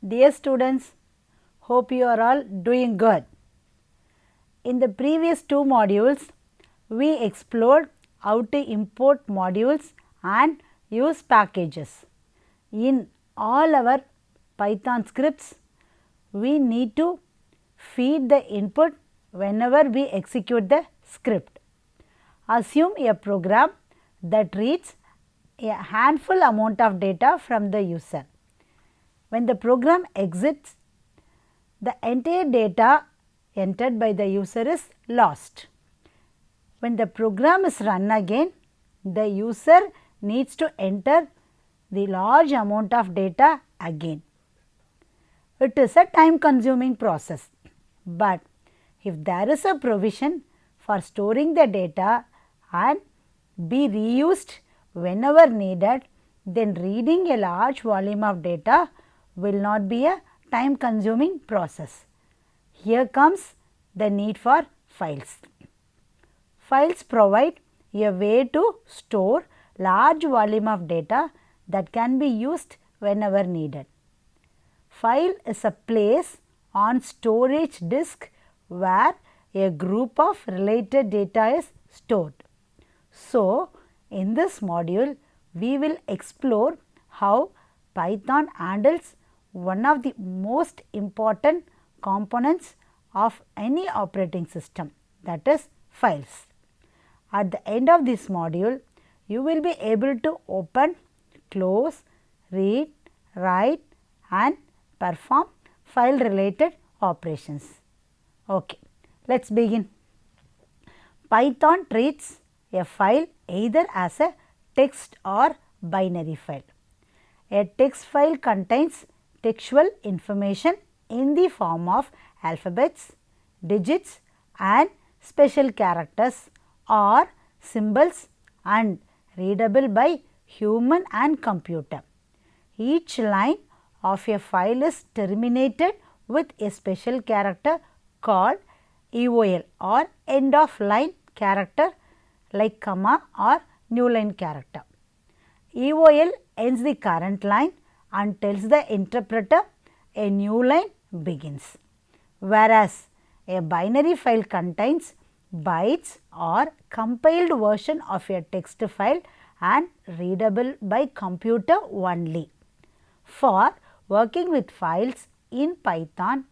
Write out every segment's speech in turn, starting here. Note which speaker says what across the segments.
Speaker 1: Dear students, hope you are all doing good. In the previous two modules, we explored how to import modules and use packages. In all our Python scripts, we need to feed the input whenever we execute the script. Assume a program that reads a handful amount of data from the user. When the program exits, the entire data entered by the user is lost. When the program is run again, the user needs to enter the large amount of data again. It is a time consuming process, but if there is a provision for storing the data and be reused whenever needed, then reading a large volume of data will not be a time consuming process. Here comes the need for files. Files provide a way to store large volume of data that can be used whenever needed. File is a place on storage disk where a group of related data is stored. So, in this module, we will explore how Python handles one of the most important components of any operating system, that is files. At the end of this module, you will be able to open, close, read, write and perform file related operations. Okay, let us begin. Python treats a file either as a text or binary file. A text file contains textual information in the form of alphabets, digits and special characters or symbols and readable by human and computer. Each line of a file is terminated with a special character called EOL or end of line character like comma or new line character. EOL ends the current line and tells the interpreter a new line begins, whereas a binary file contains bytes or compiled version of a text file and readable by computer only. For working with files in Python,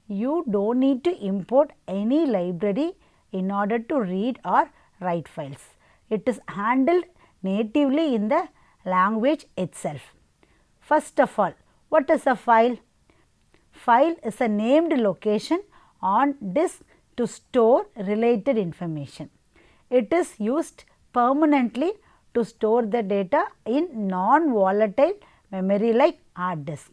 Speaker 1: you do not need to import any library in order to read or write files. It is handled natively in the language itself. First of all, what is a file? File is a named location on disk to store related information. It is used permanently to store the data in non-volatile memory like hard disk.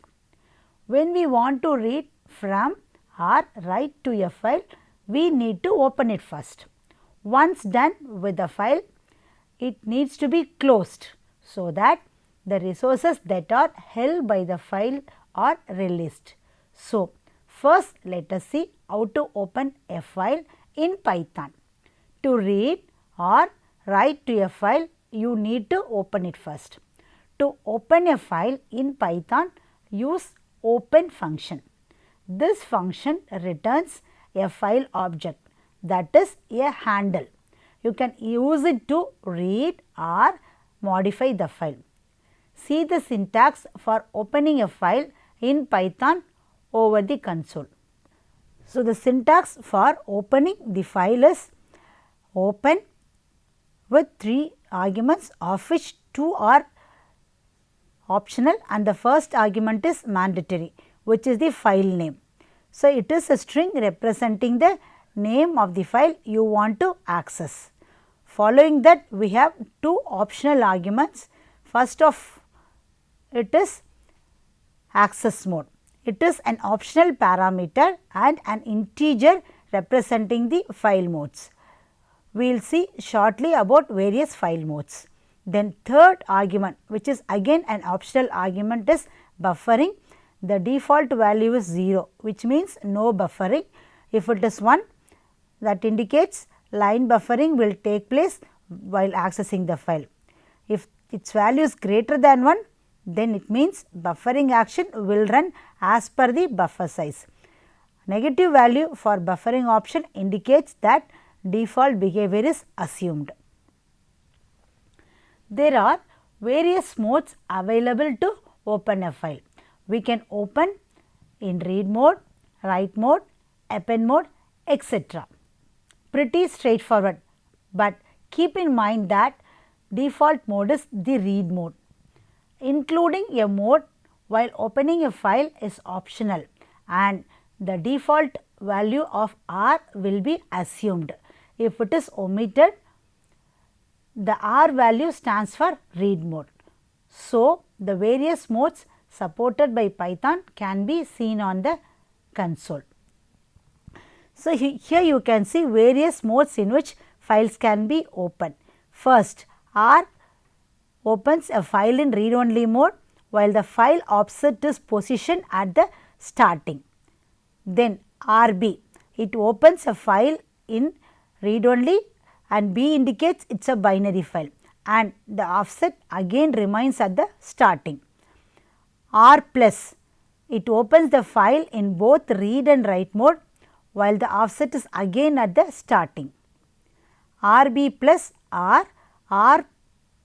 Speaker 1: When we want to read from or write to a file, we need to open it first. Once done with the file, it needs to be closed so that the resources that are held by the file are released. So, first let us see how to open a file in Python. To read or write to a file, you need to open it first. To open a file in Python, use open function. This function returns a file object, that is a handle. You can use it to read or modify the file. See the syntax for opening a file in Python over the console. So, the syntax for opening the file is open with 3 arguments, of which 2 are optional and the first argument is mandatory, which is the file name. So, it is a string representing the name of the file you want to access. Following that, we have 2 optional arguments. First of it is access mode. It is an optional parameter and an integer representing the file modes. We will see shortly about various file modes. Then third argument, which is again an optional argument, is buffering. The default value is 0, which means no buffering. If it is 1, that indicates line buffering will take place while accessing the file. If its value is greater than 1, then it means buffering action will run as per the buffer size. Negative value for buffering option indicates that default behavior is assumed. There are various modes available to open a file. We can open in read mode, write mode, append mode, etc. Pretty straightforward, but keep in mind that default mode is the read mode. Including a mode while opening a file is optional, and the default value of R will be assumed. If it is omitted, the R value stands for read mode. So, the various modes supported by Python can be seen on the console. So, here you can see various modes in which files can be opened. First, R opens a file in read only mode while the file offset is positioned at the starting. Then RB, it opens a file in read only and B indicates it is a binary file and the offset again remains at the starting. R plus, it opens the file in both read and write mode while the offset is again at the starting. RB plus R, R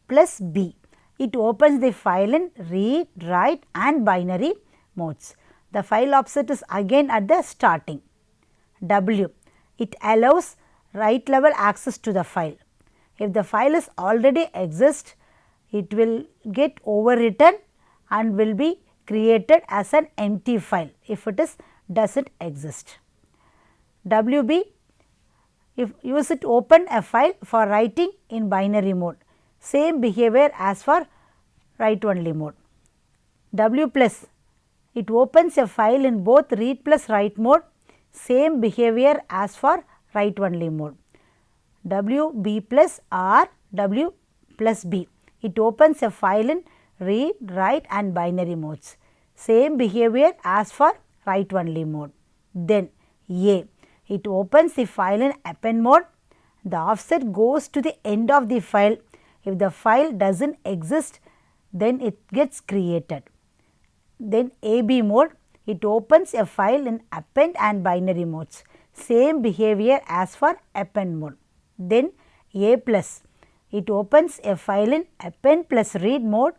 Speaker 1: plus B, it opens the file in read, write and binary modes. The file offset is again at the starting. W, it allows write level access to the file. If the file is already exist, it will get overwritten and will be created as an empty file if it is does not exist. WB, if use it open a file for writing in binary mode, same behavior as for write only mode. W plus, it opens a file in both read plus write mode, same behavior as for write only mode. WB plus R, W plus B, it opens a file in read, write and binary modes, same behavior as for write only mode. Then A, it opens the file in append mode, the offset goes to the end of the file. If the file does not exist, then it gets created. Then AB mode, it opens a file in append and binary modes, same behavior as for append mode. Then A plus, it opens a file in append plus read mode,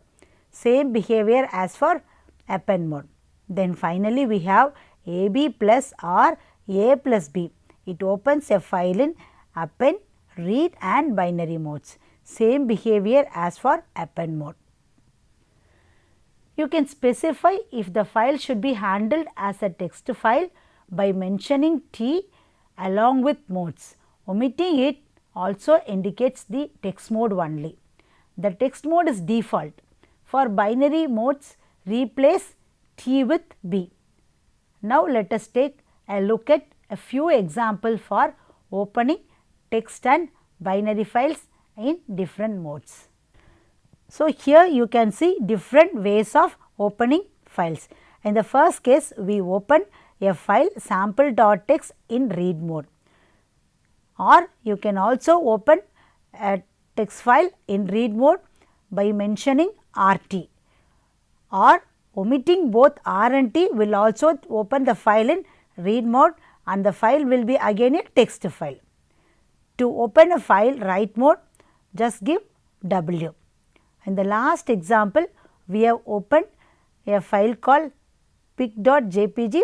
Speaker 1: same behavior as for append mode. Then finally, we have AB plus R, A plus B, it opens a file in append, read and binary modes, same behavior as for append mode. You can specify if the file should be handled as a text file by mentioning T along with modes. Omitting it also indicates the text mode only. The text mode is default. For binary modes, replace T with B. Now, let us take a look at a few examples for opening text and binary files in different modes. So, here you can see different ways of opening files. In the first case, we open a file sample.txt in read mode, or you can also open a text file in read mode by mentioning RT, or omitting both R and T will also open the file in read mode and the file will be again a text file. To open a file write mode, just give W. In the last example, we have opened a file called pic.jpg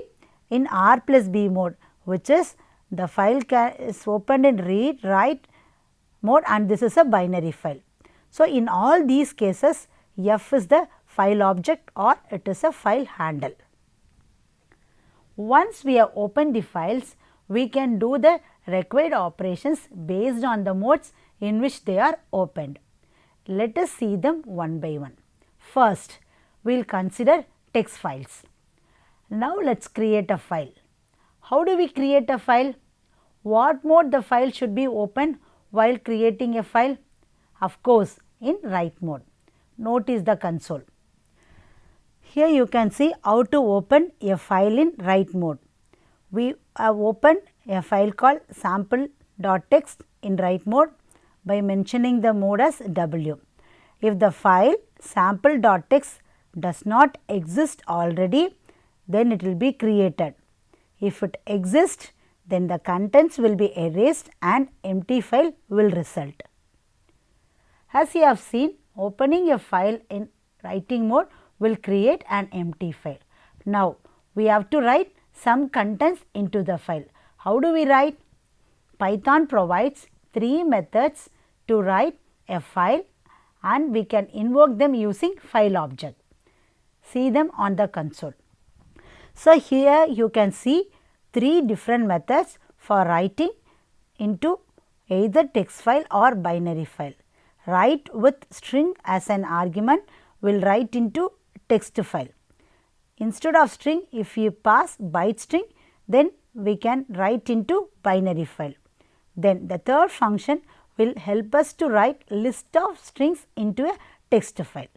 Speaker 1: in R plus B mode, which is the file is opened in read, write mode and this is a binary file. So, in all these cases, F is the file object or it is a file handle. Once we have opened the files, we can do the required operations based on the modes in which they are opened. Let us see them one by one. First, we will consider text files. Now, let us create a file. How do we create a file? What mode the file should be opened while creating a file? Of course, in write mode. Notice the console. Here you can see how to open a file in write mode. We have opened a file called sample.txt in write mode by mentioning the mode as W. If the file sample.txt does not exist already, then it will be created. If it exists, then the contents will be erased and empty file will result. As you have seen, opening a file in writing mode will create an empty file. Now, we have to write some contents into the file. How do we write? Python provides 3 methods to write a file and we can invoke them using file object. See them on the console. So, here you can see 3 different methods for writing into either text file or binary file. Write with string as an argument will write into text file. Instead of string, if you pass byte string, then we can write into binary file. Then the third function will help us to write list of strings into a text file.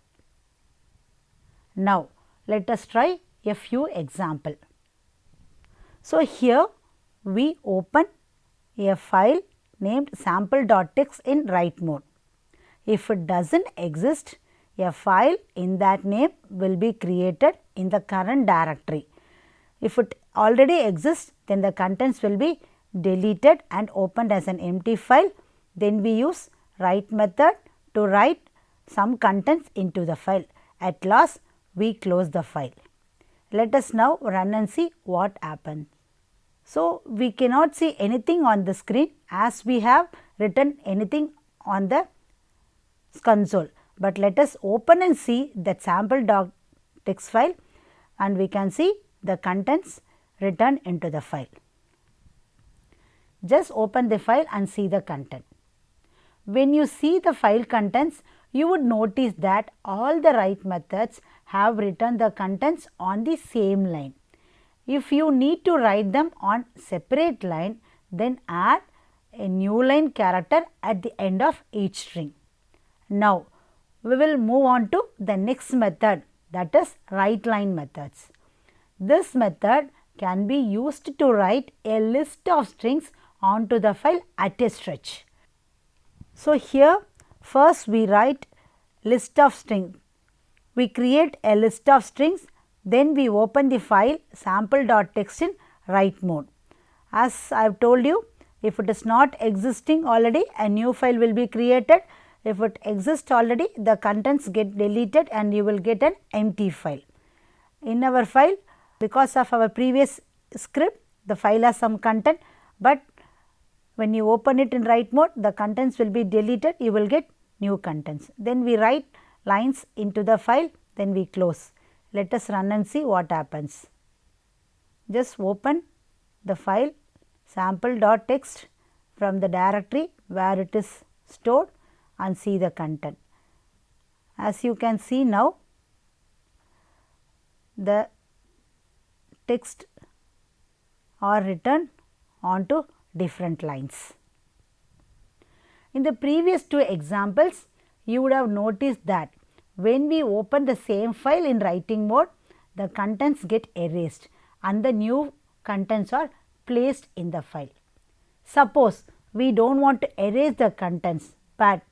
Speaker 1: Now, let us try a few examples. So, here we open a file named sample.txt in write mode. If it does not exist, a file in that name will be created in the current directory. If it already exists, then the contents will be deleted and opened as an empty file. Then we use write method to write some contents into the file. At last, we close the file. Let us now run and see what happens. So, we cannot see anything on the screen as we have written anything on the console, but let us open and see that sample.txt file and we can see the contents written into the file. Just open the file and see the content. When you see the file contents, you would notice that all the write methods have written the contents on the same line. If you need to write them on separate line, then add a new line character at the end of each string. Now, we will move on to the next method, that is write line methods. This method can be used to write a list of strings onto the file at a stretch. So, here first we write list of strings. We create a list of strings, then we open the file sample.txt in write mode. As I have told you, if it is not existing already, a new file will be created. If it exists already, the contents get deleted and you will get an empty file. In our file, because of our previous script, the file has some content, but when you open it in write mode, the contents will be deleted, you will get new contents. Then we write lines into the file, then we close. Let us run and see what happens. Just open the file sample.txt from the directory where it is stored and see the content. As you can see now, the text are written onto different lines. In the previous 2 examples, you would have noticed that when we open the same file in writing mode, the contents get erased and the new contents are placed in the file. Suppose we do not want to erase the contents, but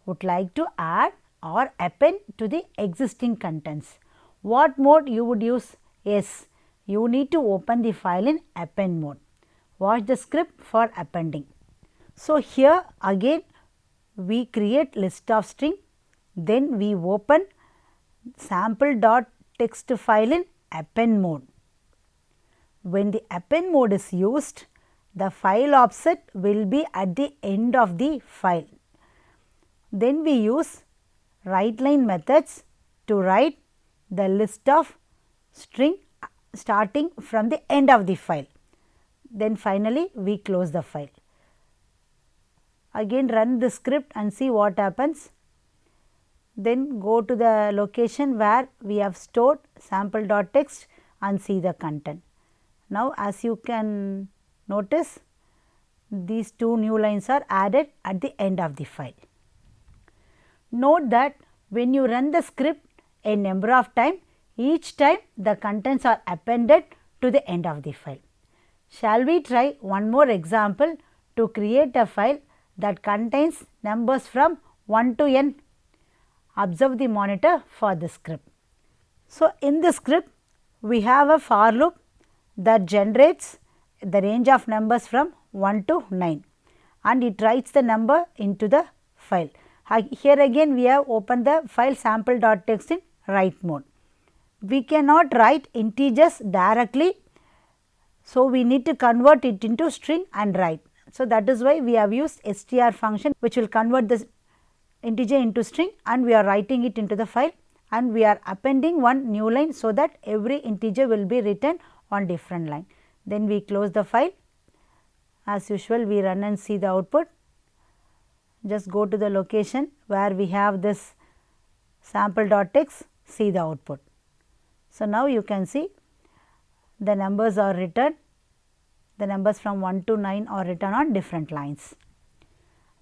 Speaker 1: would like to add or append to the existing contents. What mode you would use? Yes, you need to open the file in append mode. Watch the script for appending. So, here again we create list of string, then we open sample.txt file in append mode. When the append mode is used, the file offset will be at the end of the file. Then we use write line methods to write the list of string starting from the end of the file. Then finally, we close the file. Again run the script and see what happens. Then go to the location where we have stored sample.txt and see the content. Now, as you can notice, these 2 new lines are added at the end of the file. Note that when you run the script a number of times, each time the contents are appended to the end of the file. Shall we try one more example to create a file that contains numbers from 1 to n? Observe the monitor for the script. So, in this script we have a for loop that generates the range of numbers from 1 to 9 and it writes the number into the file. Here again we have opened the file sample.txt in write mode. We cannot write integers directly, so we need to convert it into string and write. So, that is why we have used str function which will convert this integer into string and we are writing it into the file and we are appending one new line so that every integer will be written on different line. Then we close the file. As usual we run and see the output. Just go to the location where we have this sample.txt, see the output. So, now you can see the numbers are written, the numbers from 1 to 9 are written on different lines.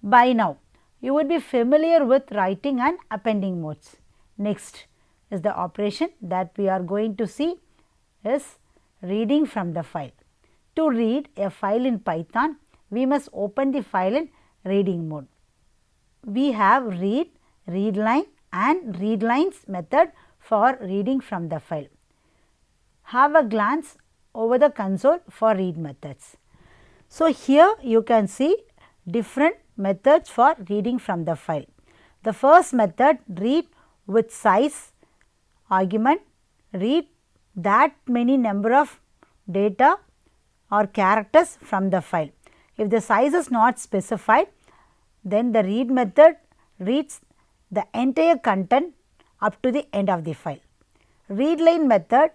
Speaker 1: By now, you would be familiar with writing and appending modes. Next is the operation that we are going to see is reading from the file. To read a file in Python, we must open the file in reading mode. We have read, readline and readlines method for reading from the file. Have a glance over the console for read methods. So, here you can see different methods for reading from the file. The first method, read with size argument, read that many number of data or characters from the file. If the size is not specified, then the read method reads the entire content up to the end of the file. Readline method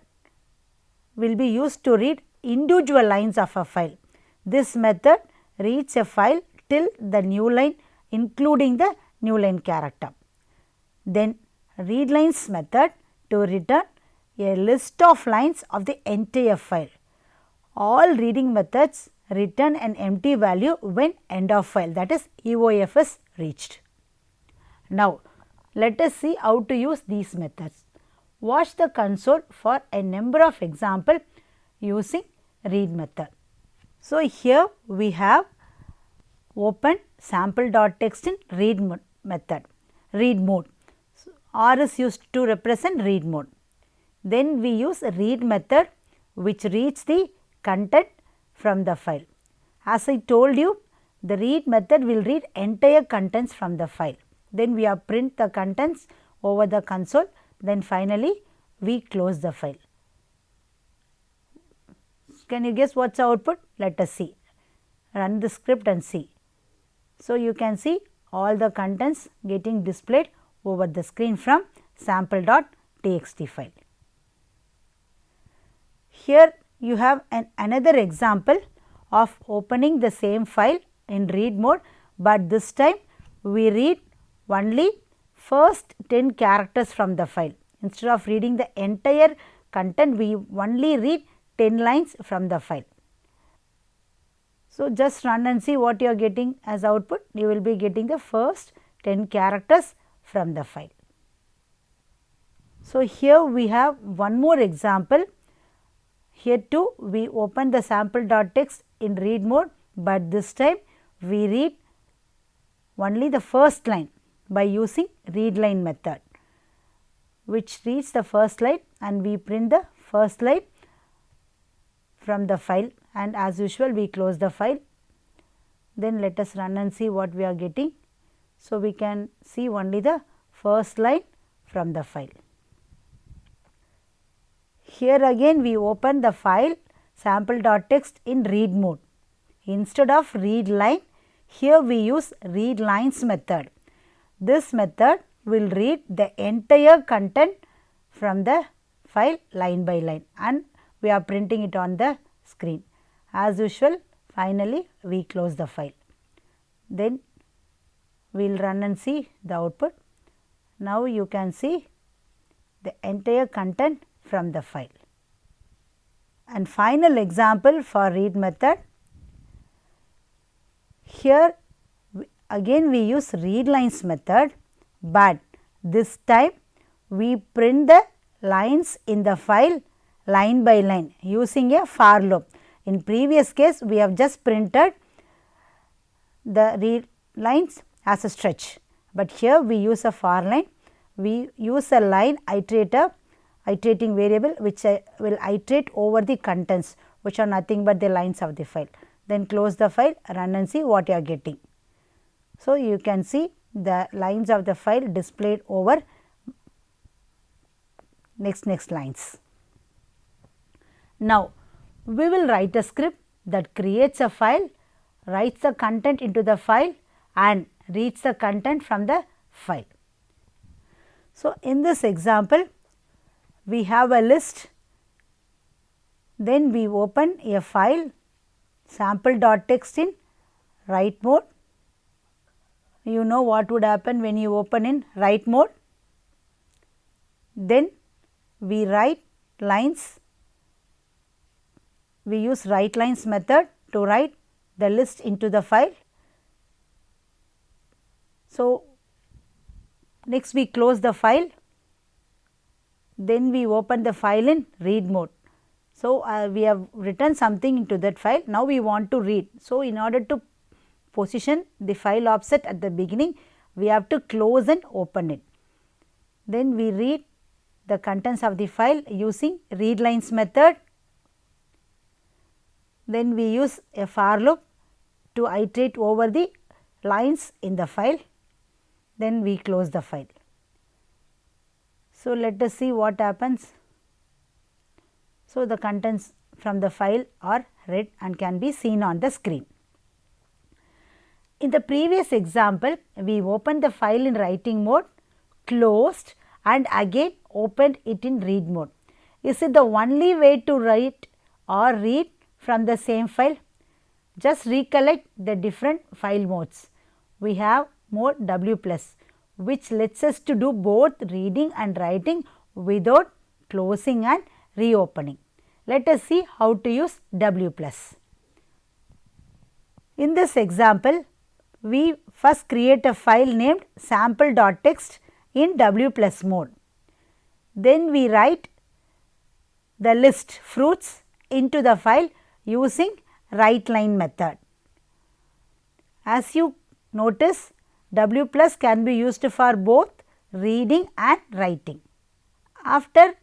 Speaker 1: will be used to read individual lines of a file. This method reads a file till the new line including the new line character. Then readlines method to return a list of lines of the entire file. All reading methods return an empty value when end of file, that is EOF is reached. Now, let us see how to use these methods. Watch the console for a number of examples using read method. So, here we have open sample.txt in read method, read mode. So, R is used to represent read mode. Then we use read method which reads the content from the file. As I told you, the read method will read entire contents from the file. Then we have print the contents over the console, then finally we close the file. Can you guess what's the output? Let us see. Run the script and see. So, you can see all the contents getting displayed over the screen from sample.txt file. Here you have another example of opening the same file in read mode, but this time we read only first 10 characters from the file. Instead of reading the entire content, we only read 10 lines from the file. So, just run and see what you are getting as output. You will be getting the first 10 characters from the file. So, here we have one more example. Here too we open the sample.txt in read mode, but this time we read only the first line by using readline method, which reads the first line and we print the first line from the file, and as usual we close the file. Then let us run and see what we are getting. So, we can see only the first line from the file. Here again we open the file sample.txt in read mode. Instead of read line, here we use read lines method. This method will read the entire content from the file line by line, and we are printing it on the screen. As usual, finally we close the file. Then we will run and see the output. Now, you can see the entire content from the file. And final example for read method. Here again we use read lines method, but this time we print the lines in the file line by line using a for loop. In previous case we have just printed the read lines as a stretch, but here we use a for line. We use a line iterator iterating variable which will iterate over the contents which are nothing but the lines of the file. Then close the file, run and see what you are getting. So, you can see the lines of the file displayed over next lines. Now, we will write a script that creates a file, writes the content into the file and reads the content from the file. So, in this example, we have a list, then we open a file sample.txt in write mode. You know what would happen when you open in write mode. Then we write lines, we use write lines method to write the list into the file. So, next we close the file, then we open the file in read mode. So, we have written something into that file, now we want to read. So, in order to position the file offset at the beginning, we have to close and open it. Then we read the contents of the file using read lines method. Then we use a for loop to iterate over the lines in the file. Then we close the file. So, let us see what happens. So, the contents from the file are read and can be seen on the screen. In the previous example, we opened the file in writing mode, closed and again opened it in read mode. Is it the only way to write or read from the same file? Just recollect the different file modes. We have mode W+, which lets us to do both reading and writing without closing and reopening. Let us see how to use W+. In this example, we first create a file named sample.txt in W+ mode. Then we write the list fruits into the file using write line method. As you notice, W+ can be used for both reading and writing. After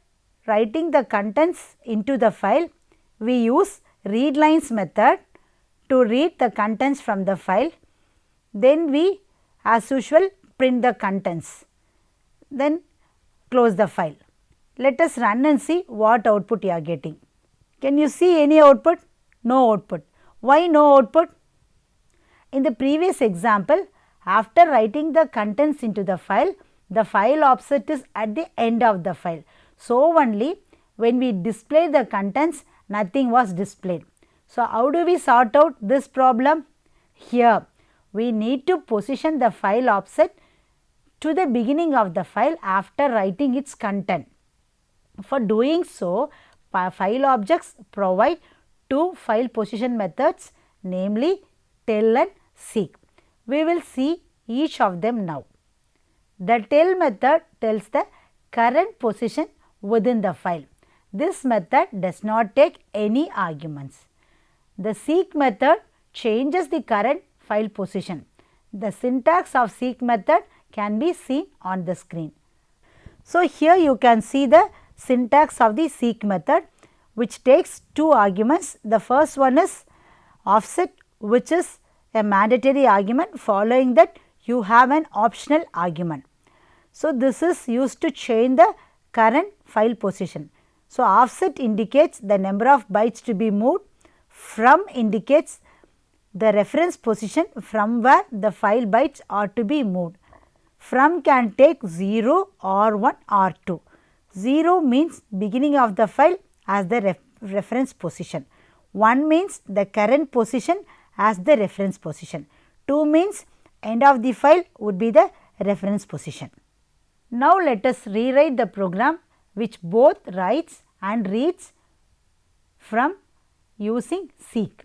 Speaker 1: writing the contents into the file, we use read lines method to read the contents from the file. Then we as usual print the contents, then close the file. Let us run and see what output you are getting. Can you see any output? No output. Why no output? In the previous example, after writing the contents into the file offset is at the end of the file. So, only when we display the contents, nothing was displayed. So, how do we sort out this problem? Here, we need to position the file offset to the beginning of the file after writing its content. For doing so, file objects provide two file position methods, namely tell and seek. We will see each of them now. The tell method tells the current position within the file. This method does not take any arguments. The seek method changes the current file position. The syntax of seek method can be seen on the screen. So, here you can see the syntax of the seek method, which takes two arguments. The first one is offset, which is a mandatory argument. Following that, you have an optional argument. So, this is used to change the current file position. So, offset indicates the number of bytes to be moved, from indicates the reference position from where the file bytes are to be moved. From can take 0 or 1 or 2. 0 means beginning of the file as the reference position. 1 means the current position as the reference position. 2 means end of the file would be the reference position. Now, let us rewrite the program which both writes and reads from using seek.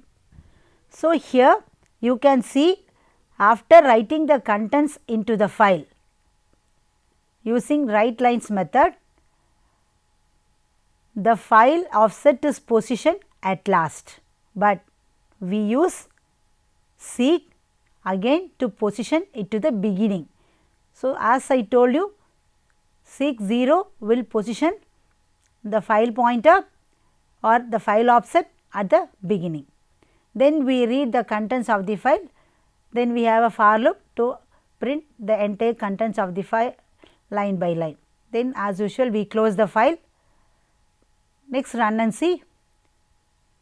Speaker 1: So, here you can see after writing the contents into the file using write lines method, the file offset is positioned at last, but we use seek again to position it to the beginning. So, as I told you, seek 0 will position the file pointer or the file offset at the beginning. Then we read the contents of the file, then we have a for loop to print the entire contents of the file line by line. Then as usual we close the file. Next run and see.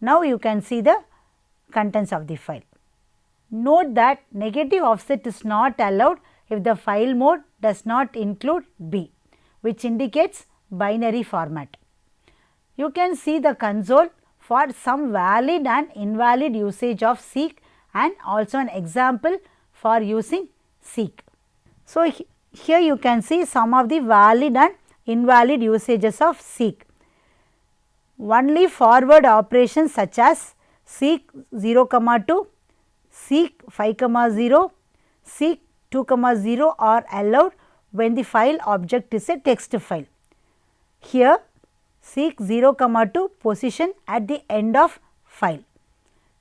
Speaker 1: Now you can see the contents of the file. Note that negative offset is not allowed if the file mode does not include B, which indicates binary format. You can see the console for some valid and invalid usage of seek and also an example for using seek. So, here you can see some of the valid and invalid usages of seek. Only forward operations such as seek 0, 2, seek 5, 0, seek 2, 0 are allowed when the file object is a text file. Here seek 0, 2 position at the end of file.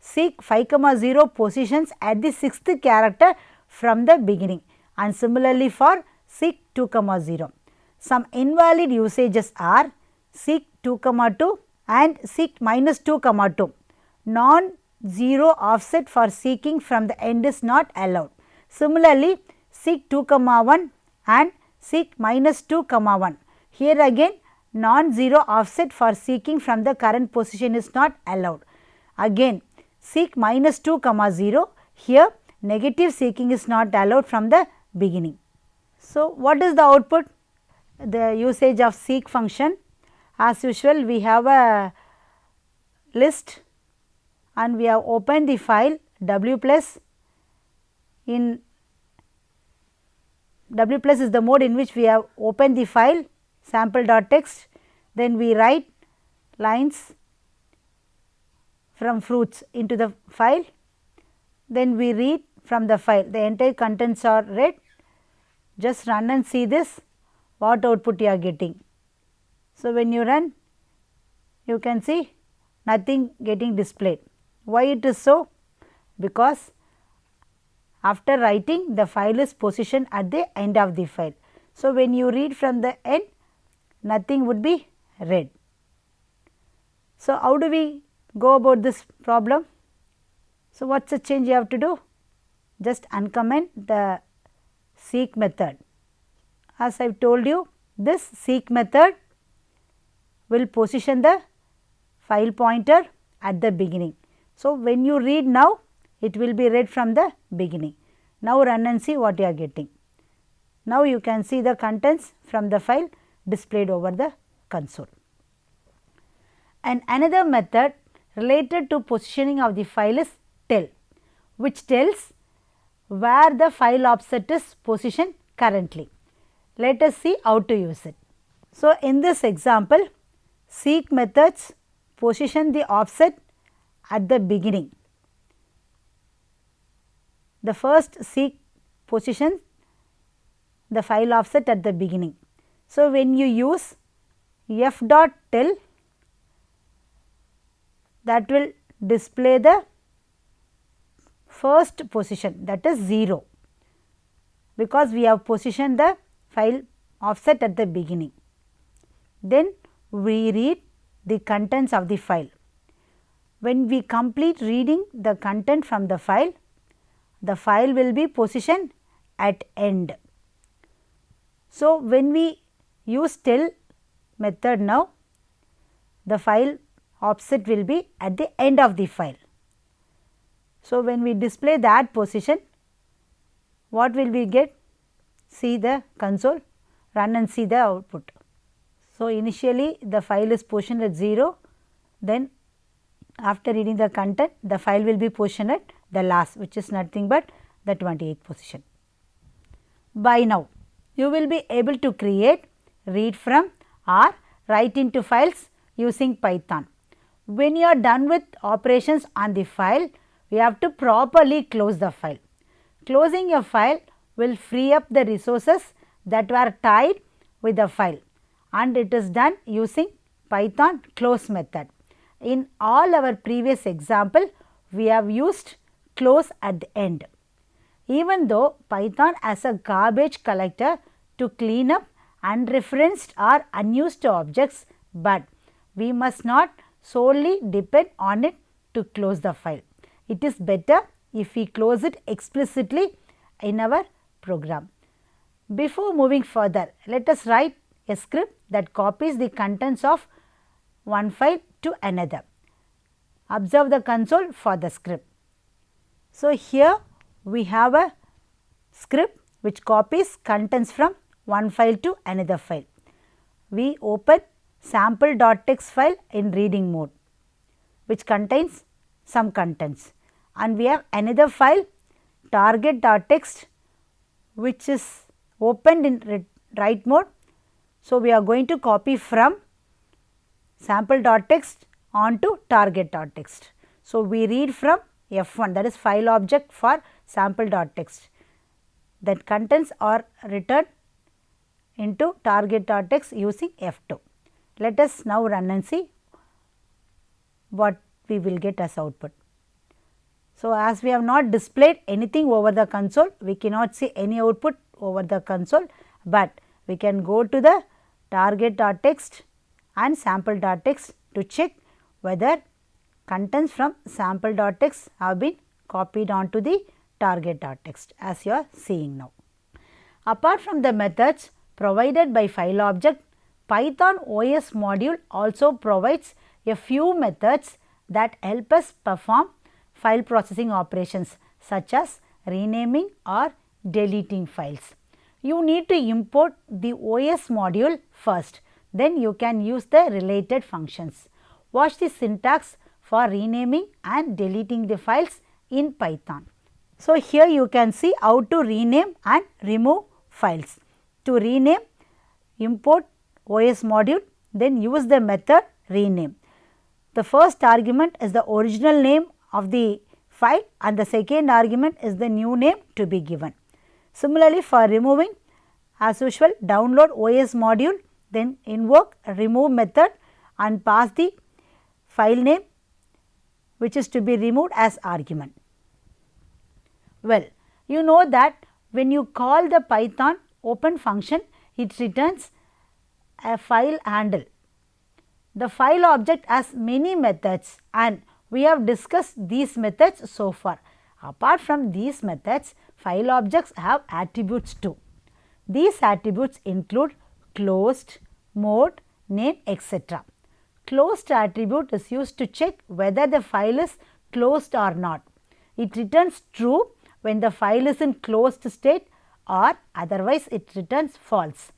Speaker 1: Seek 5, 0 positions at the 6th character from the beginning, and similarly for seek 2, 0. Some invalid usages are seek 2, 2 and seek -2, 2. Non-zero offset for seeking from the end is not allowed. Similarly, seek 2, 1 and seek -2, 1. Here again non-zero offset for seeking from the current position is not allowed. Again seek -2, 0, here negative seeking is not allowed from the beginning. So, what is the output? The usage of seek function. As usual we have a list and we have opened the file W plus. In W plus is the mode in which we have opened the file sample.txt, then we write lines from fruits into the file, then we read from the file, the entire contents are read. Just run and see this, what output you are getting. So, when you run you can see nothing getting displayed. Why it is so? Because after writing the file is positioned at the end of the file. So, when you read from the end nothing would be read. So, how do we go about this problem? So, what is the change you have to do? Just uncomment the seek method. As I have told you, this seek method will position the file pointer at the beginning. So, when you read now it will be read from the beginning. Now, run and see what you are getting. Now, you can see the contents from the file displayed over the console. And another method related to positioning of the file is tell, which tells where the file offset is positioned currently. Let us see how to use it. So, in this example seek methods position the offset at the beginning. The first seek position the file offset at the beginning. So, when you use f dot tell, that will display the first position, that is 0, because we have positioned the file offset at the beginning. Then we read the contents of the file. When we complete reading the content from the file will be positioned at end. So, when we use tell method now, the file offset will be at the end of the file. So, when we display that position, what will we get? See the console, run and see the output. So, initially the file is positioned at 0, then after reading the content the file will be positioned at the last, which is nothing but the 28th position. By now you will be able to create, read from or write into files using Python. When you are done with operations on the file, you have to properly close the file. Closing a file will free up the resources that were tied with the file, and it is done using Python close method. In all our previous example, we have used close at the end. Even though Python has a garbage collector to clean up unreferenced or unused objects, but we must not solely depend on it to close the file. It is better if we close it explicitly in our program. Before moving further, let us write a script that copies the contents of one file to another. Observe the console for the script. So, here we have a script which copies contents from one file to another file. We open sample.txt file in reading mode, which contains some contents, and we have another file target.txt which is opened in write mode. So, we are going to copy from sample.txt onto target.txt. So, we read from F1, that is file object for sample.txt, that contents are returned into target.txt using F2. Let us now run and see what we will get as output. So, as we have not displayed anything over the console, we cannot see any output over the console, but we can go to the target.txt and sample.txt to check whether contents from sample.txt have been copied onto the target.txt as you are seeing now. Apart from the methods provided by file object, Python OS module also provides a few methods that help us perform file processing operations such as renaming or deleting files. You need to import the OS module first, then you can use the related functions. Watch the syntax for renaming and deleting the files in Python. So, here you can see how to rename and remove files. To rename, import OS module, then use the method rename. The first argument is the original name of the file and the second argument is the new name to be given. Similarly, for removing, as usual, download OS module, then invoke a remove method and pass the file name which is to be removed as argument. Well, you know that when you call the Python open function, it returns a file handle. The file object has many methods and we have discussed these methods so far. Apart from these methods, file objects have attributes too. These attributes include closed, mode, name, etc. Closed attribute is used to check whether the file is closed or not. It returns true when the file is in closed state or otherwise it returns false.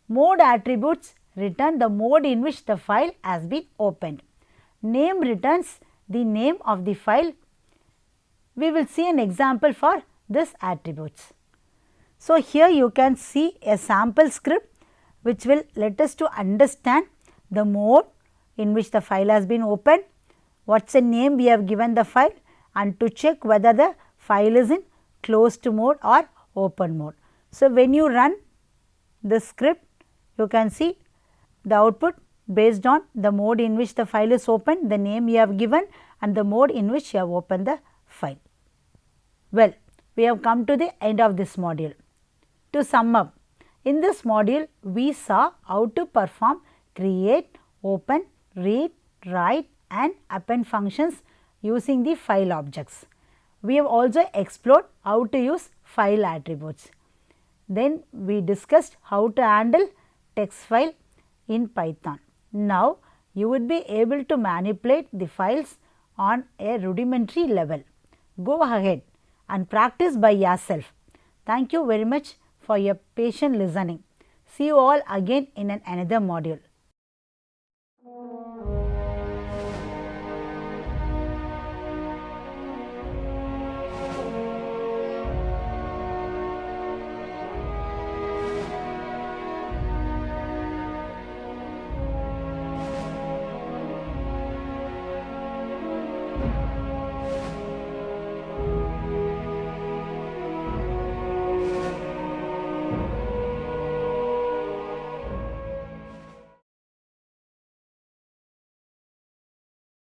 Speaker 1: Mode attributes return the mode in which the file has been opened. Name returns the name of the file. We will see an example for this attributes. So, here you can see a sample script which will let us to understand the mode in which the file has been opened, what is the name we have given the file, and to check whether the file is in closed mode or open mode. So, when you run the script, you can see the output based on the mode in which the file is opened, the name you have given and the mode in which you have opened the file. Well, we have come to the end of this module. To sum up, in this module we saw how to perform create, open, read, write and append functions using the file objects. We have also explored how to use file attributes. Then we discussed how to handle text file in Python. Now, you would be able to manipulate the files on a rudimentary level. Go ahead and practice by yourself. Thank you very much for your patient listening. See you all again in another module.